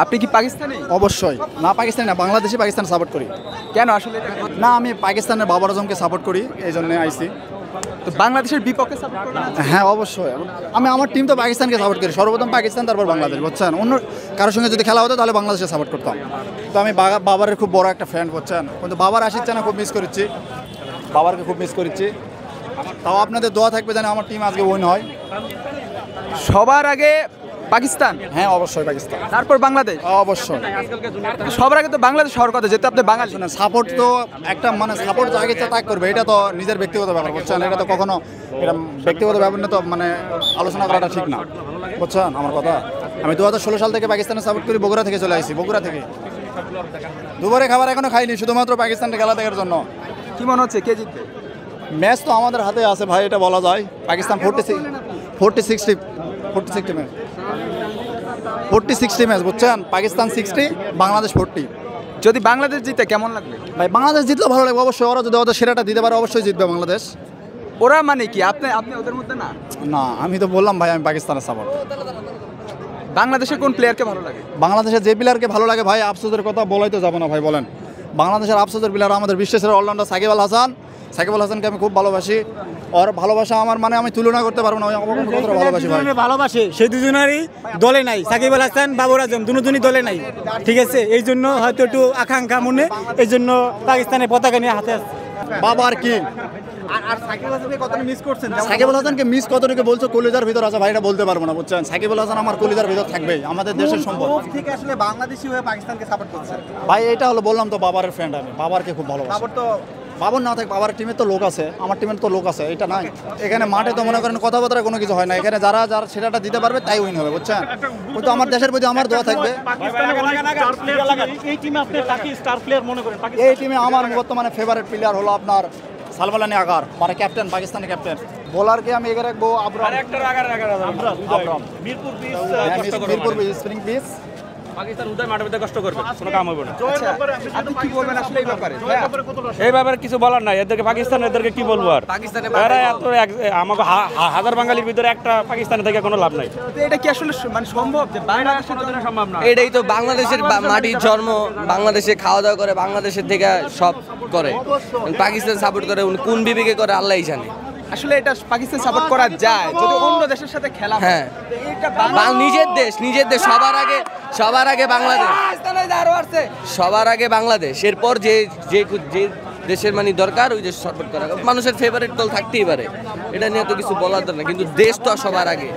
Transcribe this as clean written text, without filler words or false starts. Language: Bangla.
আপনি কি পাকিস্তানি? অবশ্যই না, পাকিস্তানি না, বাংলাদেশি পাকিস্তান সাপোর্ট করি। কেন আসলে না, আমি পাকিস্তানের বাবর আজমকে সাপোর্ট করি, এই জন্য আইসি। তো বাংলাদেশের বিপক্ষে সাপোর্ট করেন? হ্যাঁ অবশ্যই, আমি আমার টিম তো পাকিস্তানকে সাপোর্ট করি, সর্বপ্রথম পাকিস্তান তারপর বাংলাদেশ, বুঝছেন? অন্য কারোর সঙ্গে যদি খেলা হতো তাহলে বাংলাদেশে সাপোর্ট করতাম। তো আমি বাবারের খুব বড় একটা ফ্যান, বুঝছেন? কিন্তু বাবার আসিচ্ছে না, খুব মিস করছি বাবারকে, খুব মিস করছি। তাও আপনাদের দোয়া থাকবে যেন আমার টিম আজকে উইন হয়। সবার আগে পাকিস্তান, হ্যাঁ অবশ্যই পাকিস্তান, তারপর বাংলাদেশ। অবশ্যই। সবার আগে তো বাংলাদেশ হওয়ার কথা, যেহেতু আপনি বাঙালি। সাপোর্ট তো একটা মানে সাপোর্ট যাকে ইচ্ছা তাক করবে, এটা তো নিজের ব্যক্তিগত ব্যাপার, বুঝছেন? এটা তো কখনো এটা ব্যক্তিগত ব্যাপার নিয়ে তো মানে আলোচনা করাটা ঠিক না, বুঝছেন আমার কথা? আমি 2016 সাল থেকে পাকিস্তানে সাপোর্ট করি, বগুড়া থেকে চলে আসি, বগুড়া থেকে। দুপুরে খাবার এখনো খাইনি, শুধুমাত্র পাকিস্তানের খেলা দেখার জন্য। কি মনে হচ্ছে কে জিতবে? ম্যাচ তো আমাদের হাতে আছে ভাই, এটা বলা যায়। পাকিস্তান 40-60 ম্যাচ, বুঝছেন? পাকিস্তান 60, বাংলাদেশ 40। যদি বাংলাদেশ জিতে কেমন লাগবে? ভাই বাংলাদেশ জিতলে ভালো লাগবে অবশ্যই, ওরা যদি ওদের সেরাটা দিতে পারে অবশ্যই জিতবে বাংলাদেশ। ওরা মানে কি আপনি আপনি ওদের মধ্যে না? না, আমি তো বললাম ভাই আমি পাকিস্তানের সাপোর্ট। বাংলাদেশের কোন প্লেয়ারকে ভালো লাগে? বাংলাদেশের যে প্লেয়ারকে ভালো লাগে ভাই, আফসোসের কথা বলাই তো যাবো না ভাই, বলেন। বাংলাদেশের আফসোসের প্লেয়ার আমাদের বিশ্বের অলরাউন্ডার সাকিব আল হাসান। সাকিব আল হাসানকে আমি খুব ভালোবাসি, ওর ভালোবাসা আমার মানে আমি তুলনা করতে পারবো না, ভালোবাসি ভাই। ভালোবাসে সেই দুজনেরই দলে নাই, সাকিব আল হাসান, বাবর আজম দুজনই দলে নাই, ঠিক আছে? এই জন্য হয়তো একটু আকাঙ্ক্ষা মনে, এই জন্য পাকিস্তানের পতাকা নিয়ে হাতে আসছে। বাবার কি আর সাকিব হাসানকে কতটা মিস করছেন? সাকিব আল হাসানকে মিস কতটুকু বলছো, কলিজার ভিতর আছে ভাই, এটা বলতে পারবো না, বুঝছেন? সাকিব আল হাসান আমার কলিজার ভিতর থাকবেই, আমাদের দেশের সম্পদ। থেকে আসলে বাংলাদেশি হয়ে পাকিস্তানকে সাপোর্ট করছেন ভাই এটা হলো বললাম তো, বাবারের ফ্রেন্ড আমি, বাবারকে খুব ভালোবাসি। সাপোর্ট তো বাবর না থাকে, বাবার টিমের তো লোক আছে, আমার টিমের তো লোক আছে, এটা নাই। এখানে মাঠে তো মনে করেন কথাবার্তা কোনো কিছু হয় না, এখানে যারা যারা সেটাটা দিতে পারবে তাই উইন হবে, বুঝছেন? কিন্তু আমার দেশের প্রতি আমার দোয়া থাকবে। এই টিমে আমার বর্তমানে ফেভারিট প্লেয়ার হলো আপনার সালমালানি আগার, মানে ক্যাপ্টেন, পাকিস্তানি ক্যাপ্টেন। বোলারকে আমি এগিয়ে রাখবো আবরাম, মিরপুর স্প্রিং পিস। পাকিস্তান উদয় মাঠের মধ্যে কষ্ট করবে, কোনো কাম হবে না। আপনি কি বলবেন আসলে এই ব্যাপারে? এই ব্যাপারে কিছু বলার নাই, এদেরকে পাকিস্তান, এদেরকে কি বলবো আর? এরা এত আমাকে হাজার বাঙালির ভিতরে একটা পাকিস্তানে থেকে কোনো লাভ নাই। এটা কি আসলে মানে সম্ভব যে বাংলাদেশের জন্য সম্ভব না? এটাই তো বাংলাদেশের মাটির জন্ম, বাংলাদেশে খাওয়া দাওয়া করে, বাংলাদেশের থেকে সব করে। পাকিস্তান সাপোর্ট করে কোন বিবেকে করে আল্লাহই জানে। আসলে এটা পাকিস্তান সাপোর্ট করা যায় যদি অন্য দেশের সাথে খেলা হয়। হ্যাঁ, এটা নিজের দেশ সবার আগে বাংলাদেশ, সবার আগে বাংলাদেশ, এরপর যে যে যে দেশের মানে দরকার ওই দেশ সাপোর্ট করা। মানুষের ফেভারিট দল থাকতেই পারে, এটা নিয়ে তো কিছু বলার দরকার না, কিন্তু দেশ তো সবার আগে।